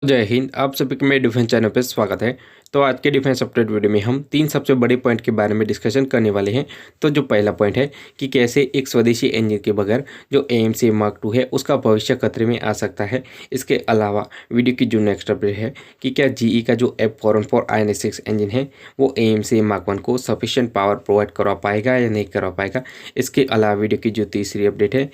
जय हिंद। आप सभी के मेरे डिफेंस चैनल पर स्वागत है। तो आज के डिफेंस अपडेट वीडियो में हम 3 सबसे बड़े पॉइंट के बारे में डिस्कशन करने वाले हैं। तो जो पहला पॉइंट है कि कैसे एक स्वदेशी इंजन के बगैर जो AMC Mark II है उसका भविष्य खतरे में आ सकता है। इसके अलावा वीडियो की जो नेक्स्ट अपडेट है कि क्या GE का जो F414 INS-6 इंजन है वो AMC Mark I को सफिशिएंट पावर प्रोवाइड करवा पाएगा या नहीं करवा पाएगा। इसके अलावा वीडियो की जो तीसरी अपडेट है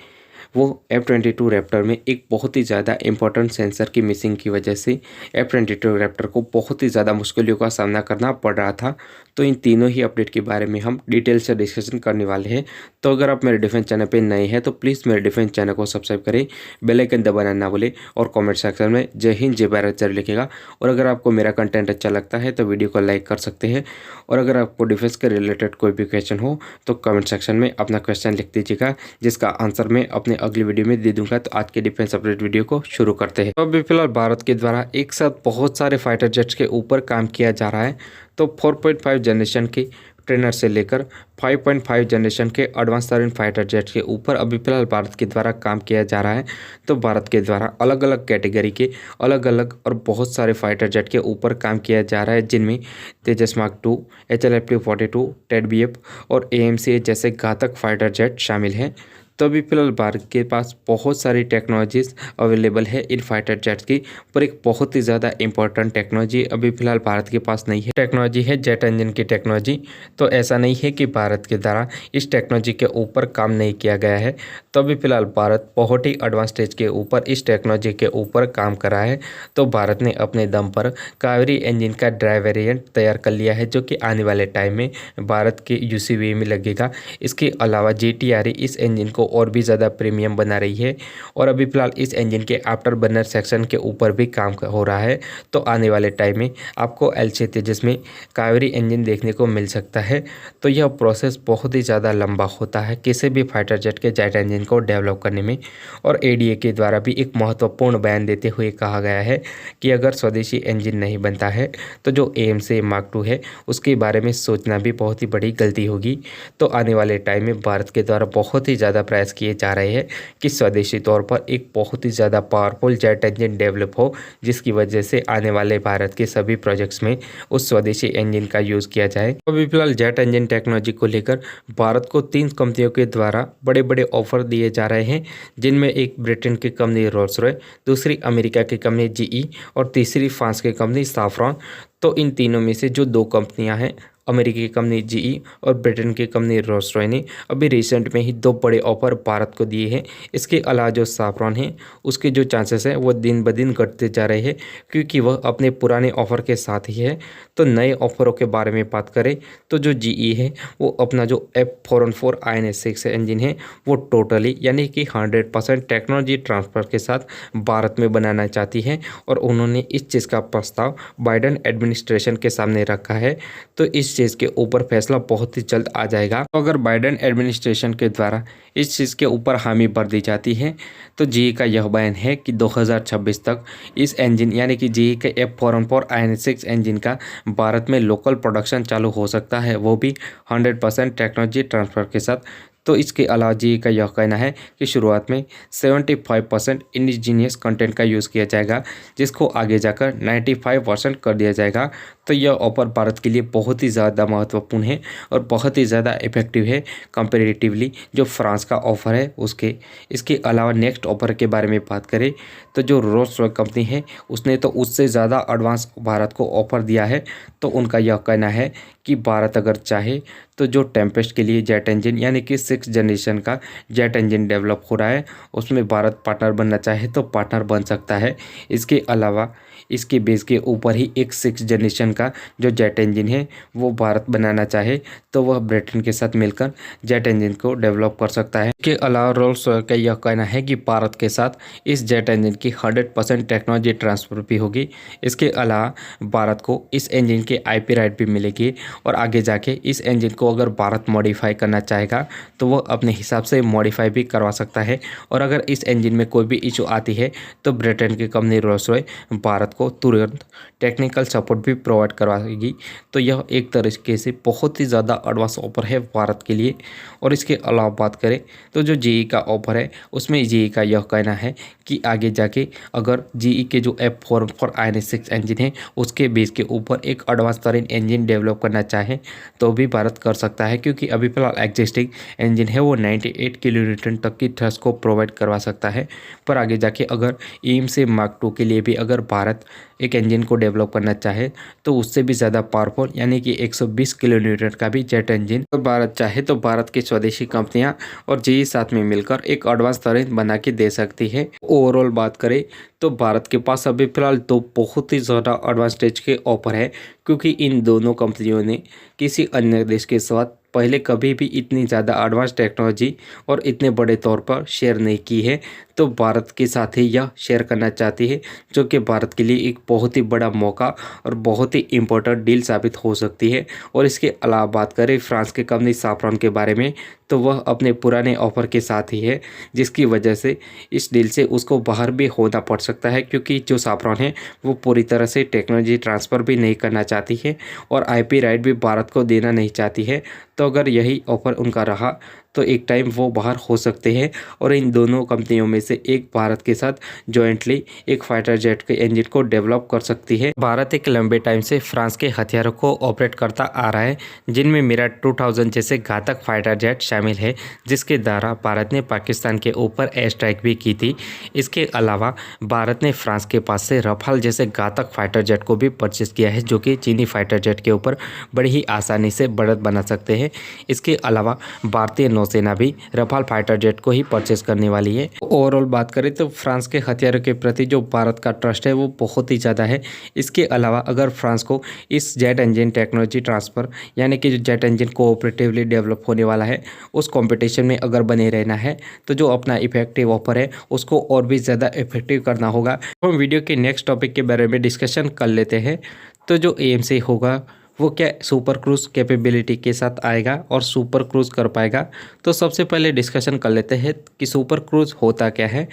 वो F-22 रैप्टर में एक बहुत ही ज़्यादा इंपॉर्टेंट सेंसर की मिसिंग की वजह से F-22 रैप्टर को बहुत ही ज़्यादा मुश्किलों का सामना करना पड़ रहा था। तो इन तीनों ही अपडेट के बारे में हम डिटेल से डिस्कशन करने वाले हैं। तो अगर आप मेरे डिफेंस चैनल पे नए हैं तो प्लीज़ मेरे डिफेंस चैनल को सब्सक्राइब करें, बेल आइकन दबाना ना भूलें और कमेंट सेक्शन में जय हिंद जय भारत जरूर लिखेगा। और अगर आपको मेरा कंटेंट अच्छा लगता है तो वीडियो को लाइक कर सकते हैं। और अगर आपको डिफेंस के रिलेटेड कोई भी क्वेश्चन हो तो कमेंट सेक्शन में अपना क्वेश्चन लिख दीजिएगा, जिसका आंसर मैं अपने अगली वीडियो में दे दूंगा। तो आज के डिफेंस अपडेट वीडियो को शुरू करते हैं। तो अभी फिलहाल भारत के द्वारा एक साथ बहुत सारे फाइटर जेट्स के ऊपर काम किया जा रहा है। तो 4.5 जनरेशन के ट्रेनर से लेकर 5.5 जनरेशन के एडवांस तरीन फाइटर जेट्स के ऊपर अभी फिलहाल भारत के द्वारा काम किया जा रहा है। तो भारत के द्वारा अलग अलग कैटेगरी के अलग अलग और बहुत सारे फाइटर जेट के ऊपर काम किया जा रहा है, जिनमें तेजस मार्क II, HLF-T42, TED-BF और AMC जैसे घातक फाइटर जेट शामिल हैं। तो अभी फिलहाल भारत के पास बहुत सारी टेक्नोलॉजीज अवेलेबल है इन फाइटर जेट्स की, पर एक बहुत ही ज़्यादा इंपॉर्टेंट टेक्नोलॉजी अभी फिलहाल भारत के पास नहीं है। टेक्नोलॉजी है जेट इंजन की टेक्नोलॉजी। तो ऐसा नहीं है कि भारत के द्वारा इस टेक्नोलॉजी के ऊपर काम नहीं किया गया है। तो अभी फिलहाल भारत बहुत ही एडवांस स्टेज के ऊपर इस टेक्नोलॉजी के ऊपर काम कर रहा है। तो भारत ने अपने दम पर कावेरी इंजन का ड्राई वेरिएंट तैयार कर लिया है, जो कि आने वाले टाइम में भारत के UCV में लगेगा। इसके अलावा GTRE इस इंजन को और भी ज़्यादा प्रीमियम बना रही है और अभी फिलहाल इस इंजन के आफ्टर बर्नर सेक्शन के ऊपर भी काम हो रहा है। तो आने वाले टाइम में आपको LC तेजस में कावेरी इंजन देखने को मिल सकता है। तो यह प्रोसेस बहुत ही ज़्यादा लंबा होता है किसी भी फाइटर जेट के जेट इंजन को डेवलप करने में। और ADA के द्वारा भी एक महत्वपूर्ण बयान देते हुए कहा गया है कि अगर स्वदेशी इंजन नहीं बनता है तो जो AMC Mark II है उसके बारे में सोचना भी बहुत ही बड़ी गलती होगी। तो आने वाले टाइम में भारत के द्वारा बहुत ही ज़्यादा प्रयास किए जा रहे हैं कि स्वदेशी तौर पर एक बहुत ही ज़्यादा पावरफुल जेट इंजन डेवलप हो, जिसकी वजह से आने वाले भारत के सभी प्रोजेक्ट्स में उस स्वदेशी इंजन का यूज़ किया जाए। अभी फिलहाल जेट इंजन टेक्नोलॉजी को लेकर भारत को 3 कंपनियों के द्वारा बड़े बड़े ऑफर दिए जा रहे हैं, जिनमें एक ब्रिटेन की कंपनी रोल्स रॉयस, दूसरी अमेरिका की कंपनी GE और तीसरी फ्रांस की कंपनी साफ्रॉन। तो इन तीनों में से जो 2 कंपनियां हैं, अमेरिकी की कंपनी GE और ब्रिटेन की कंपनी रोल्स रॉयस ने अभी रिसेंट में ही 2 बड़े ऑफर भारत को दिए हैं। इसके अलावा जो साफ्रॉन है उसके जो चांसेस हैं वो दिन ब दिन घटते जा रहे हैं, क्योंकि वह अपने पुराने ऑफर के साथ ही है। तो नए ऑफरों के बारे में बात करें तो जो GE है वो अपना जो F414 INS-6 इंजन है वो टोटली यानी कि 100% टेक्नोलॉजी ट्रांसफ़र के साथ भारत में बनाना चाहती है और उन्होंने इस चीज़ का प्रस्ताव बाइडेन एडमिनिस्ट्रेशन के सामने रखा है। तो इस चीज़ के ऊपर फैसला बहुत ही जल्द आ जाएगा। तो अगर बाइडेन एडमिनिस्ट्रेशन के द्वारा इस चीज़ के ऊपर हामी भर दी जाती है तो GE का यह बयान है कि 2026 तक इस इंजन यानी कि GE के F414 INS-6 इंजन का भारत में लोकल प्रोडक्शन चालू हो सकता है, वो भी 100% टेक्नोलॉजी ट्रांसफ़र के साथ। तो इसके अलावा GE का यह कहना है कि शुरुआत में 75% इंडिजीनियस कंटेंट का यूज़ किया जाएगा, जिसको आगे जाकर 95% कर दिया जाएगा। तो यह ऑफर भारत के लिए बहुत ही ज़्यादा महत्वपूर्ण है और बहुत ही ज़्यादा इफेक्टिव है कंपेरेटिवली जो फ्रांस का ऑफ़र है उसके। इसके अलावा नेक्स्ट ऑफर के बारे में बात करें तो जो रोल्स रॉयस कंपनी है उसने तो उससे ज़्यादा एडवांस भारत को ऑफर दिया है। तो उनका यह कहना है कि भारत अगर चाहे तो जो टेम्पेस्ट के लिए जेट इंजन यानी कि 6 जनरेशन का जेट इंजन डेवलप हो रहा है उसमें भारत पार्टनर बनना चाहे तो पार्टनर बन सकता है। इसके अलावा इसके बेस के ऊपर ही एक 6 जनरेशन का जो जेट इंजन है वो भारत बनाना चाहे तो वह ब्रिटेन के साथ मिलकर जेट इंजन को डेवलप कर सकता है। इसके अलावा रोल्स रॉयस का यह कहना है कि भारत के साथ इस जेट इंजन की 100% टेक्नोलॉजी ट्रांसफ़र भी होगी। इसके अलावा भारत को इस इंजन के IP राइट भी मिलेगी और आगे जाके इस इंजन को को अगर भारत मॉडिफाई करना चाहेगा तो वो अपने हिसाब से मॉडिफाई भी करवा सकता है। और अगर इस इंजन में कोई भी इशू आती है तो ब्रिटेन की कंपनी रोल्स रॉयस भारत को तुरंत टेक्निकल सपोर्ट भी प्रोवाइड करवाएगी। तो यह एक तरीके से बहुत ही ज़्यादा एडवांस ऑफर है भारत के लिए। और इसके अलावा बात करें तो जो जीई का ऑफर है उसमें जीई का यह कहना है कि आगे जाके अगर जीई के जो F44 INS6 इंजन है उसके बेस के ऊपर एक एडवांस तरीन इंजन डेवलप करना चाहे तो भी भारत कर सकता है, क्योंकि अभी फिलहाल एग्जिस्टिंग इंजन है वो 98 किलोन्यूटन तक की थ्रस्ट को प्रोवाइड करवा सकता है। पर आगे जाके अगर AMC Mark II के लिए भी अगर भारत एक इंजन को डेवलप करना चाहे तो उससे भी ज़्यादा पावरफुल यानी कि 120 किलोन्यूटन का भी जेट इंजन तो भारत चाहे तो भारत की स्वदेशी कंपनियां और जीई साथ में मिलकर एक एडवांस तरीन बना के दे सकती है। ओवरऑल बात करें तो भारत के पास अभी फिलहाल दो बहुत ही ज़्यादा एडवांस स्टेज के ऑफर है, क्योंकि इन दोनों कंपनियों ने किसी अन्य देश के साथ पहले कभी भी इतनी ज़्यादा एडवांस टेक्नोलॉजी और इतने बड़े तौर पर शेयर नहीं की है। तो भारत के साथ ही यह शेयर करना चाहती है, जो कि भारत के लिए एक बहुत ही बड़ा मौका और बहुत ही इम्पोर्टेंट डील साबित हो सकती है। और इसके अलावा बात करें फ्रांस की कंपनी सैफ्रॉन के बारे में तो वह अपने पुराने ऑफर के साथ ही है, जिसकी वजह से इस डील से उसको बाहर भी होना पड़ सकता है, क्योंकि जो सैफ्रॉन है वो पूरी तरह से टेक्नोलॉजी ट्रांसफ़र भी नहीं करना चाहती है और IP राइट भी भारत को देना नहीं चाहती है। तो अगर यही ऑफर उनका रहा तो एक टाइम वो बाहर हो सकते हैं और इन दोनों कंपनियों में से एक भारत के साथ जॉइंटली एक फाइटर जेट के इंजन को डेवलप कर सकती है। भारत एक लंबे टाइम से फ्रांस के हथियारों को ऑपरेट करता आ रहा है, जिनमें मिराज 2000 जैसे घातक फाइटर जेट शामिल है, जिसके द्वारा भारत ने पाकिस्तान के ऊपर एयर स्ट्राइक भी की थी। इसके अलावा भारत ने फ्रांस के पास से रफाल जैसे घातक फाइटर जेट को भी परचेज किया है, जो कि चीनी फाइटर जेट के ऊपर बड़ी ही आसानी से बढ़त बना सकते हैं। इसके अलावा भारतीय नौसेना भी रफाल फाइटर जेट को ही परचेज करने वाली है। ओवरऑल बात करें तो फ्रांस के हथियारों के प्रति जो भारत का ट्रस्ट है वो बहुत ही ज़्यादा है। इसके अलावा अगर फ्रांस को इस जेट इंजन टेक्नोलॉजी ट्रांसफ़र यानी कि जो जेट इंजन कोऑपरेटिवली डेवलप होने वाला है उस कंपटीशन में अगर बने रहना है तो जो अपना इफेक्टिव ऑफर है उसको और भी ज़्यादा इफेक्टिव करना होगा। हम वीडियो के नेक्स्ट टॉपिक के बारे में डिस्कशन कर लेते हैं। तो जो AMC होगा वो क्या सुपर क्रूज़ कैपेबिलिटी के साथ आएगा और सुपर क्रूज़ कर पाएगा। तो सबसे पहले डिस्कशन कर लेते हैं कि सुपर क्रूज़ होता क्या है।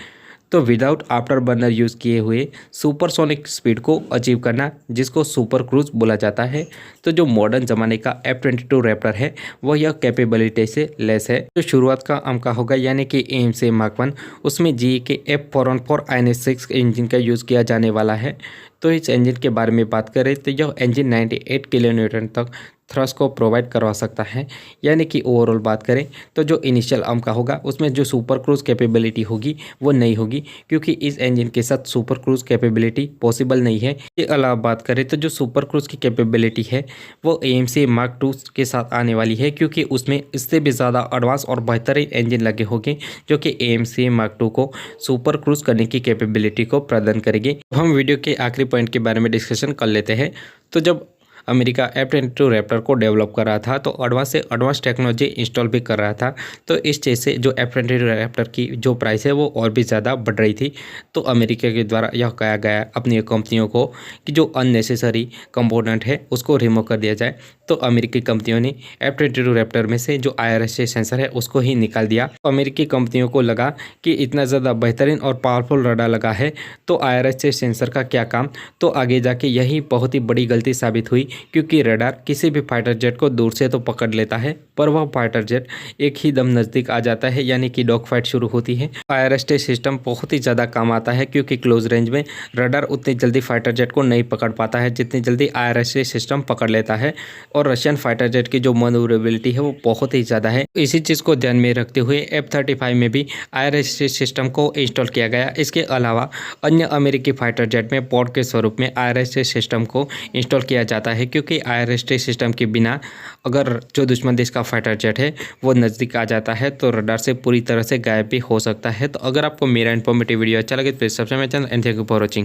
तो विदाउट आफ्टर बर्नर यूज़ किए हुए सुपरसोनिक स्पीड को अचीव करना, जिसको सुपर क्रूज़ बोला जाता है। तो जो मॉडर्न ज़माने का F-22 रैप्टर है वह यह कैपेबिलिटी से लेस है। जो शुरुआत का अंक होगा यानी कि AMC Mark I उसमें GE के F414 INS6 इंजन का यूज़ किया जाने वाला है। तो इस इंजन के बारे में बात करें तो यह इंजन 98 किलोन्यूटन तक थ्रस्ट को प्रोवाइड करवा सकता है। यानी कि ओवरऑल बात करें तो जो इनिशियल अंक होगा उसमें जो सुपर क्रूज़ कैपेबिलिटी होगी वो नहीं होगी, क्योंकि इस इंजन के साथ सुपर क्रूज़ कैपेबिलिटी पॉसिबल नहीं है। इसके अलावा बात करें तो जो सुपर क्रूज़ की कैपेबिलिटी है वो AMC Mark II के साथ आने वाली है, क्योंकि उसमें इससे भी ज़्यादा एडवांस और बेहतरीन इंजन लगे होंगे जो कि AMC Mark II को सुपर क्रूज़ करने की कैपेबिलिटी को प्रदान करेंगे। हम वीडियो के आखिरी पॉइंट के बारे में डिस्कशन कर लेते हैं। तो जब अमेरिका F-22 रैप्टर को डेवलप कर रहा था तो एडवांस से एडवांस टेक्नोलॉजी इंस्टॉल भी कर रहा था। तो इस चीज़ से जो F-22 रैप्टर की जो प्राइस है वो और भी ज़्यादा बढ़ रही थी। तो अमेरिका के द्वारा यह कहा गया अपनी कंपनियों को कि जो अननेसेसरी कंपोनेंट है उसको रिमूव कर दिया जाए। तो अमेरिकी कंपनियों ने F-22 रैप्टर में से जो IRSA सेंसर है उसको ही निकाल दिया। अमेरिकी कंपनियों को लगा कि इतना ज़्यादा बेहतरीन और पावरफुल रडार लगा है तो IRSA सेंसर का क्या काम। तो आगे जाके यही बहुत ही बड़ी गलती साबित हुई, क्योंकि रडार किसी भी फाइटर जेट को दूर से तो पकड़ लेता है पर वह फाइटर जेट एक ही दम नज़दीक आ जाता है, यानी कि डॉग फाइट शुरू होती है। IRSA सिस्टम बहुत ही ज़्यादा काम आता है, क्योंकि क्लोज रेंज में रडार उतनी जल्दी फाइटर जेट को नहीं पकड़ पाता है जितनी जल्दी IRSA सिस्टम पकड़ लेता है। और रशियन फाइटर जेट की जो मनूवरेबिलिटी है वो बहुत ही ज़्यादा है। इसी चीज़ को ध्यान में रखते हुए F-35 में भी IRSA सिस्टम को इंस्टॉल किया गया। इसके अलावा अन्य अमेरिकी फाइटर जेट में पोर्ट के स्वरूप में IRSA सिस्टम को इंस्टॉल किया जाता है, क्योंकि IRSA सिस्टम के बिना अगर जो दुश्मन देश का फाइटर जेट है वो नज़दीक आ जाता है तो रडार से पूरी तरह से गायब भी हो सकता है। तो अगर आपको मेरा इन्फॉर्मेटिव वीडियो अच्छा लगे तो please subscribe my channel and thank you for watching.